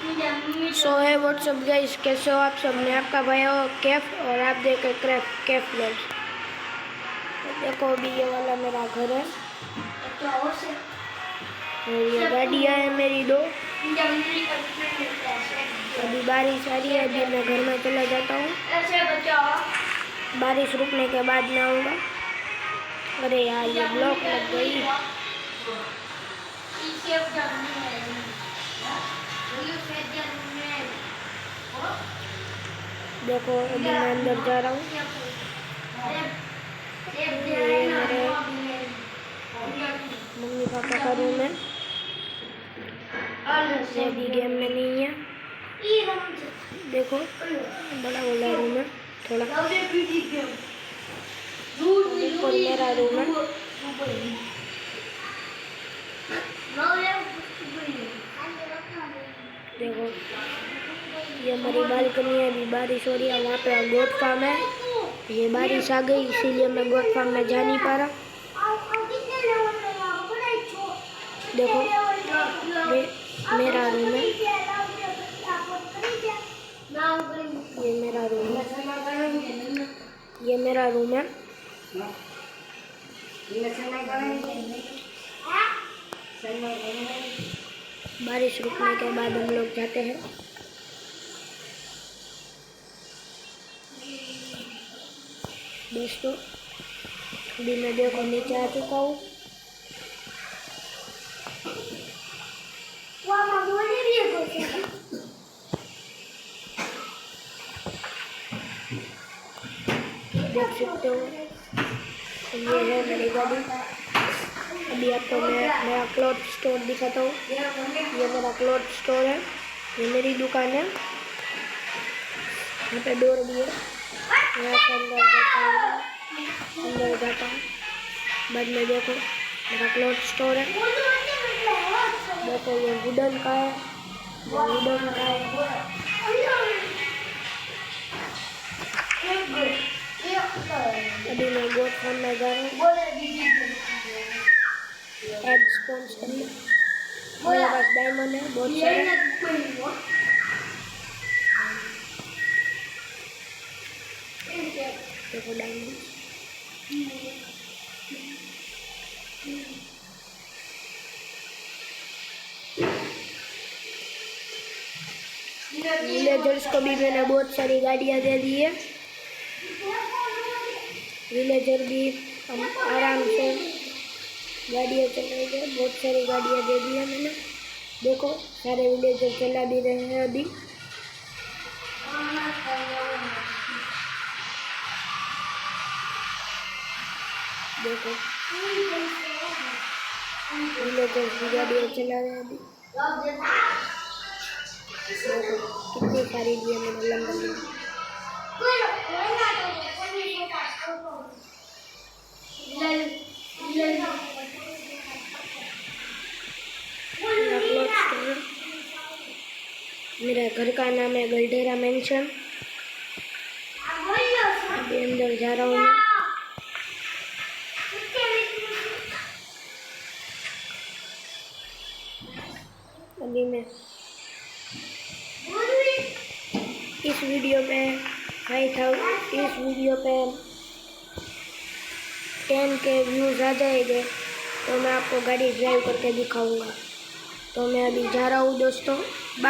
सो है WhatsApp guys, कैसे हो आप सब। मैं आपका भाई हो कैफ और आप देख रहे कैफ ब्लॉग्स। देखो अभी ये वाला मेरा घर है और ये गाड़ियाँ है मेरी दो। अभी बारिश आ रही है, अभी मैं घर में चला जाता हूँ, बारिश रुकने के बाद मैं आऊँगा। अरे यार ये ब्लॉक लग गई। देखो अभी मैं अंदर जा रहा हूँ। ये मेरे मम्मी पापा का रूम है। ये अभी गेम में नहीं है। देखो बड़ा बड़ा रूम है थोड़ा। और मेरा रूम है। देखो ये हमारी बालकनी है। अभी बारिश हो रही है, वहाँ पे गोट फार्म है। ये बारिश आ गई इसीलिए मैं गोट फार्म में जा नहीं पा रहा। देखो मेरा रूम है, ये मेरा रूम है, ये मेरा रूम है। बारिश रुकने के बाद हम लोग जाते हैं। दोस्तों अभी मैं देखो नीचे आ चुका हूँ। देख सकते हो ये है मेरी गाड़ी। अभी आपको मैं मेरा क्लॉथ स्टोर दिखाता हूँ। ये मेरा क्लॉथ स्टोर है, ये मेरी दुकान है। यहाँ पे डोर भी है, यहाँ से अंदर जाता हूँ। बाद में देखो मेरा क्लॉथ स्टोर है। देखो ये वुडन का है, वुडन का है। अभी मैं गोट फार्म में जा रहा हूँ एग स्पॉन्ज करने। मेरे पास डायमंड है बहुत सारे। देखो डायमंड। विलेजर्स को भी मैंने बहुत सारी गाड़ियाँ दे दी है। विलेजर भी हम आराम से गाड़ियाँ चलाएंगे। बहुत सारी गाड़ियाँ दे दी है मैंने। देखो सारे विलेजर चला भी रहे हैं अभी। देखो विलेजर की गाड़ियाँ चला रहे हैं अभी। देखो कितनी सारी दी है मैंने लंबी। मेरा घर का नाम है गलडेरा मेंशन। अभी अंदर जा रहा हूँ मैं। अभी मैं इस वीडियो पे 10 के व्यूज़ आ जाएंगे तो मैं आपको गाड़ी ड्राइव करके दिखाऊंगा। तो मैं अभी जा रहा हूँ दोस्तों, बाय।